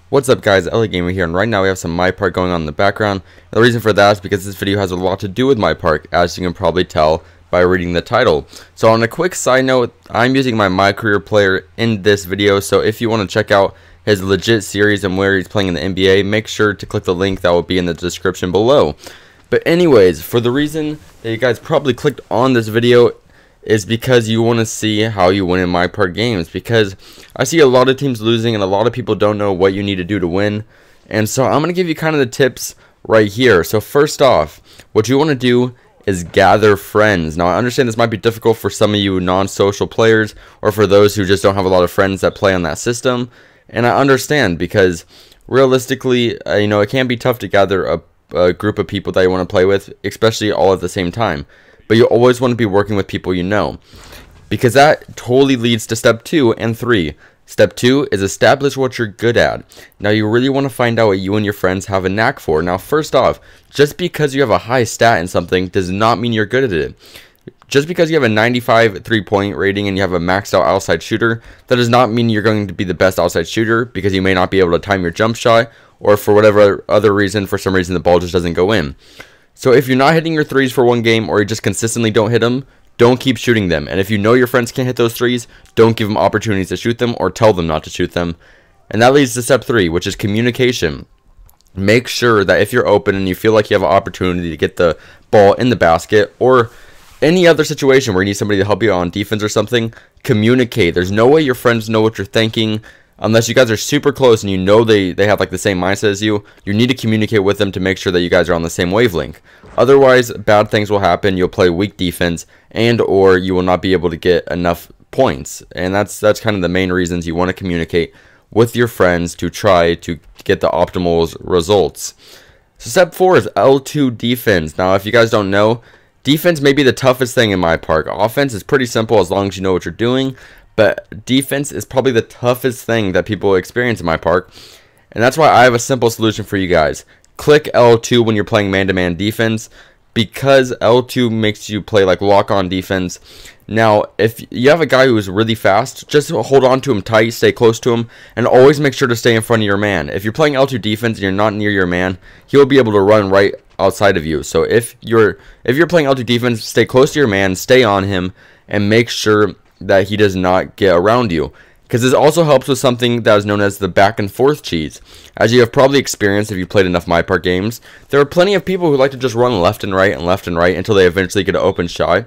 What's up guys, Ellie Gamer here, and right now we have some MyPark going on in the background. The reason for that is because this video has a lot to do with MyPark, as you can probably tell by reading the title. So on a quick side note, I'm using my career player in this video, so if you want to check out his legit series and where he's playing in the NBA, make sure to click the link that will be in the description below. But anyways, for the reason that you guys probably clicked on this video is because you want to see how you win in MyPark games, because I see a lot of teams losing and a lot of people don't know what you need to do to win. And so I'm going to give you kind of the tips right here. So first off, what you want to do is gather friends. Now I understand this might be difficult for some of you non-social players, or for those who just don't have a lot of friends that play on that system, and I understand, because realistically it can be tough to gather a group of people that you want to play with, especially all at the same time. But you always want to be working with people you know, because that totally leads to step 2 and 3. Step 2 is establish what you're good at. Now you really want to find out what you and your friends have a knack for. Now first off, just because you have a high stat in something does not mean you're good at it. Just because you have a 95 3-point rating and you have a maxed out outside shooter, that does not mean you're going to be the best outside shooter, because you may not be able to time your jump shot, or for whatever other reason, for some reason the ball just doesn't go in. So if you're not hitting your threes for one game, or you just consistently don't hit them, don't keep shooting them. And if you know your friends can't hit those threes, don't give them opportunities to shoot them, or tell them not to shoot them. And that leads to step 3, which is communication. Make sure that if you're open and you feel like you have an opportunity to get the ball in the basket, or any other situation where you need somebody to help you on defense or something, communicate. There's no way your friends know what you're thinking unless you guys are super close and you know they have like the same mindset as you. You need to communicate with them to make sure that you guys are on the same wavelength. Otherwise, bad things will happen. You'll play weak defense, and or you will not be able to get enough points. And that's kind of the main reasons you want to communicate with your friends to try to get the optimal results. So step 4 is L2 defense. Now if you guys don't know, defense may be the toughest thing in MyPark. Offense is pretty simple as long as you know what you're doing, but defense is probably the toughest thing that people experience in MyPark. And that's why I have a simple solution for you guys. Click L2 when you're playing man-to-man defense, because L2 makes you play like lock-on defense. Now, if you have a guy who is really fast, just hold on to him tight, stay close to him, and always make sure to stay in front of your man. If you're playing L2 defense and you're not near your man, he'll be able to run right outside of you. So if you're playing L2 defense, stay close to your man, stay on him, and make sure that he does not get around you. Because this also helps with something that is known as the back and forth cheese. As you have probably experienced if you played enough MyPark games, there are plenty of people who like to just run left and right until they eventually get an open shot,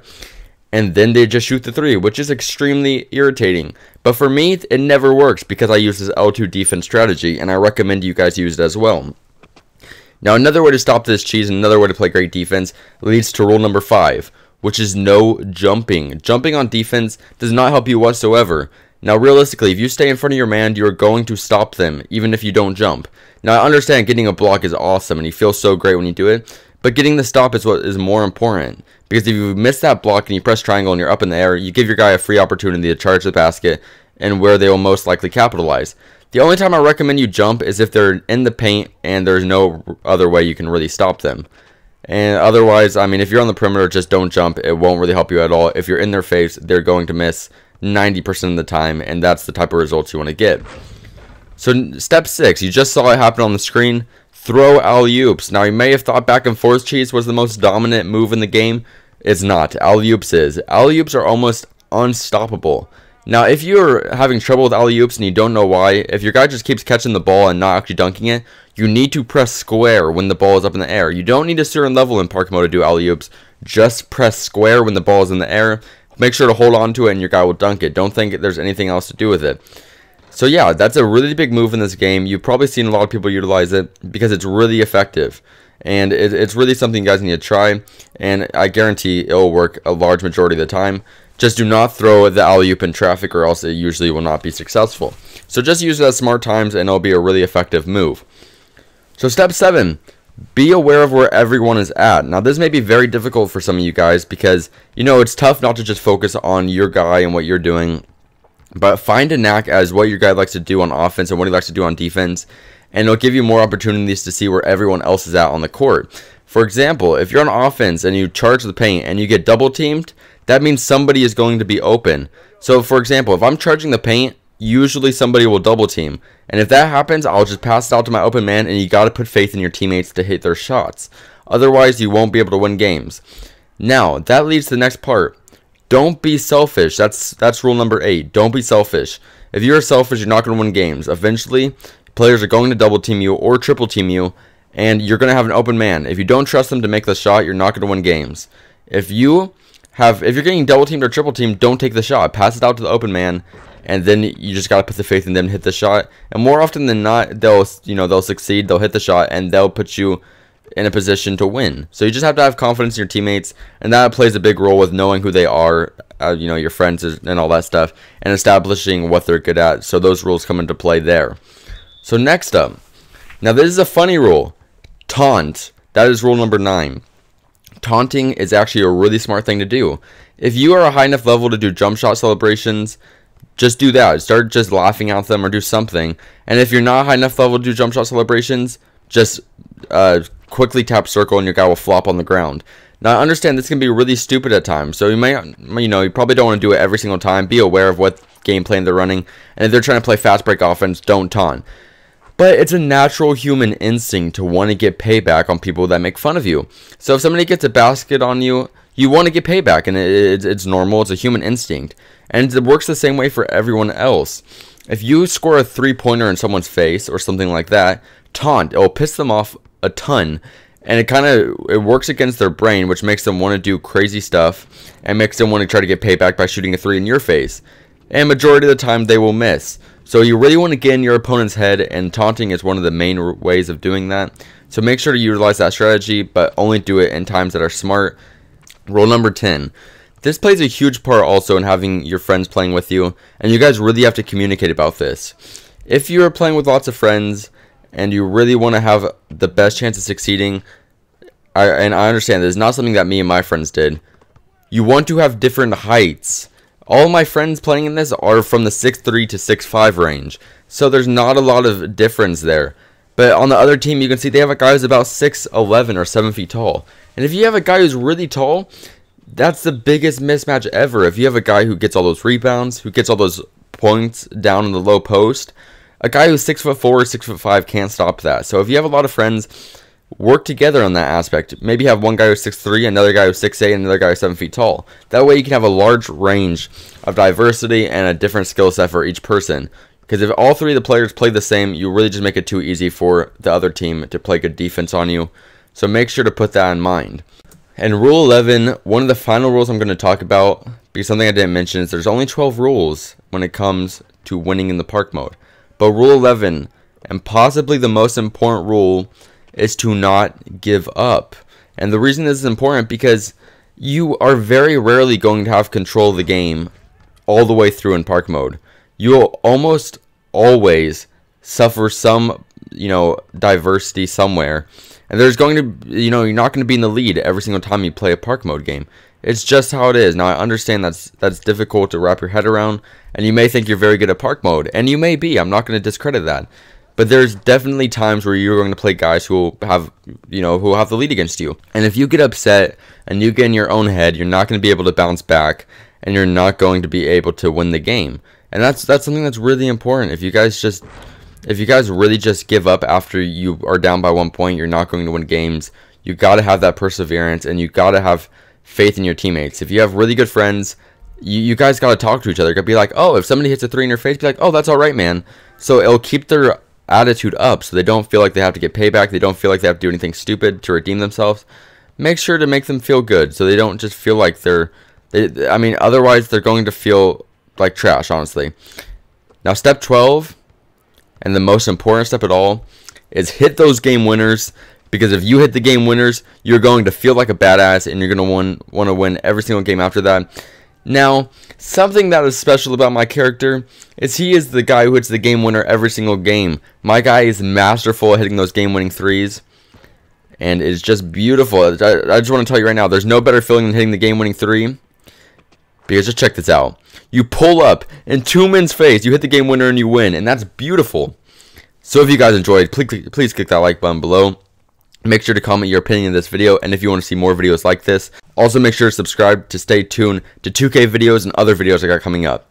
and then they just shoot the 3, which is extremely irritating. But for me, it never works, because I use this L2 defense strategy, and I recommend you guys use it as well. Now another way to stop this cheese, and another way to play great defense, leads to rule number 5, which is no jumping. Jumping on defense does not help you whatsoever. Now realistically, if you stay in front of your man, you're going to stop them, even if you don't jump. Now I understand getting a block is awesome and you feel so great when you do it, but getting the stop is what is more important. Because if you miss that block and you press triangle and you're up in the air, you give your guy a free opportunity to charge the basket, and where they will most likely capitalize. The only time I recommend you jump is if they're in the paint and there's no other way you can really stop them. And otherwise, I mean, if you're on the perimeter, just don't jump. It won't really help you at all. If you're in their face, they're going to miss 90% of the time, and that's the type of results you want to get. So step 6, you just saw it happen on the screen. Throw alley-oops. Now you may have thought back and forth cheese was the most dominant move in the game. It's not. Alley-oops is. Alley-oops are almost unstoppable. Now if you're having trouble with alley-oops and you don't know why, if your guy just keeps catching the ball and not actually dunking it, you need to press square when the ball is up in the air. You don't need a certain level in park mode to do alley-oops. Just press square when the ball is in the air. Make sure to hold on to it and your guy will dunk it. Don't think there's anything else to do with it. So yeah, that's a really big move in this game. You've probably seen a lot of people utilize it because it's really effective. And it's really something you guys need to try. And I guarantee it will work a large majority of the time. Just do not throw the alley-oop in traffic, or else it usually will not be successful. So just use it at smart times and it'll be a really effective move. So step 7. Be aware of where everyone is at. Now this may be very difficult for some of you guys, because it's tough not to just focus on your guy and what you're doing, but find a knack as what your guy likes to do on offense and what he likes to do on defense, and it'll give you more opportunities to see where everyone else is at on the court. For example, if you're on offense and you charge the paint and you get double teamed, that means somebody is going to be open. So for example, if I'm charging the paint usually somebody will double team. And if that happens, I'll just pass it out to my open man, and you got to put faith in your teammates to hit their shots. Otherwise, you won't be able to win games. Now, that leads to the next part. Don't be selfish. That's rule number 8. Don't be selfish. If you're selfish, you're not going to win games. Eventually, players are going to double team you or triple team you, and you're going to have an open man. If you don't trust them to make the shot, you're not going to win games. If you're getting double teamed or triple teamed, don't take the shot. Pass it out to the open man, and then you just got to put the faith in them to hit the shot. And more often than not, they'll succeed, they'll hit the shot, and they'll put you in a position to win. So you just have to have confidence in your teammates, and that plays a big role with knowing who they are, your friends and all that stuff, and establishing what they're good at. So those rules come into play there. So next up, now this is a funny rule. Taunt. That is rule number 9. Taunting is actually a really smart thing to do. If you are a high enough level to do jump shot celebrations, just do that. Start just laughing at them or do something. And if you're not high enough level to do jump shot celebrations, just quickly tap circle and your guy will flop on the ground. Now, I understand this can be really stupid at times, so you probably don't want to do it every single time. Be aware of what game plan they're running, and if they're trying to play fast break offense, don't taunt. But it's a natural human instinct to want to get payback on people that make fun of you. So if somebody gets a basket on you, you want to get payback, and it's normal. It's a human instinct, and it works the same way for everyone else. If you score a 3-pointer in someone's face or something like that, taunt. It will piss them off a ton, and it works against their brain, which makes them want to do crazy stuff and makes them want to try to get payback by shooting a 3 in your face. And majority of the time they will miss. So you really want to get in your opponent's head, and taunting is one of the main ways of doing that. So make sure to utilize that strategy, but only do it in times that are smart. Rule number 10. This plays a huge part also in having your friends playing with you, and you guys really have to communicate about this. If you are playing with lots of friends and you really want to have the best chance of succeeding, and I understand this is not something that me and my friends did, you want to have different heights. All my friends playing in this are from the 6'3 to 6'5 range, so there's not a lot of difference there. But on the other team, you can see they have a guy who's about 6'11 or 7 feet tall. And if you have a guy who's really tall, that's the biggest mismatch ever. If you have a guy who gets all those rebounds, who gets all those points down in the low post, a guy who's 6'4 or 6'5 can't stop that. So if you have a lot of friends, work together on that aspect. Maybe have one guy who's 6'3, another guy who's 6'8, and another guy who's 7 feet tall. That way you can have a large range of diversity and a different skill set for each person. Because if all 3 of the players play the same, you really just make it too easy for the other team to play good defense on you. So make sure to put that in mind. And rule 11, one of the final rules I'm going to talk about, because something I didn't mention, is there's only 12 rules when it comes to winning in the park mode. But rule 11, and possibly the most important rule, is to not give up. And the reason this is important because you are very rarely going to have control of the game all the way through in park mode. You will almost always suffer some, diversity somewhere. And there's going to, you're not going to be in the lead every single time you play a park mode game. It's just how it is. Now, I understand that's difficult to wrap your head around, and you may think you're very good at park mode, and you may be. I'm not going to discredit that. But there's definitely times where you're going to play guys who have the lead against you. And if you get upset and you get in your own head, you're not going to be able to bounce back, and you're not going to be able to win the game. And that's something that's really important. If you guys really just give up after you are down by 1 point, you're not going to win games. You got to have that perseverance, and you got to have faith in your teammates. If you have really good friends, you guys got to talk to each other. You got to be like, oh, if somebody hits a 3 in your face, be like, oh, that's all right, man. So it'll keep their attitude up, so they don't feel like they have to get payback. They don't feel like they have to do anything stupid to redeem themselves. Make sure to make them feel good, so they don't just feel like otherwise they're going to feel like trash, honestly. Now, step 12, and the most important step at all, is hit those game winners, because if you hit the game winners, you're going to feel like a badass, and you're going to want to win every single game after that. Now, something that is special about my character is he is the guy who hits the game winner every single game. My guy is masterful at hitting those game-winning threes, and it's just beautiful. I just want to tell you right now, there's no better feeling than hitting the game-winning 3, because just check this out. You pull up in 2 men's face, you hit the game winner, and you win, and that's beautiful. So if you guys enjoyed, please click that like button below. Make sure to comment your opinion in this video, and if you want to see more videos like this, also make sure to subscribe to stay tuned to 2K videos and other videos I got coming up.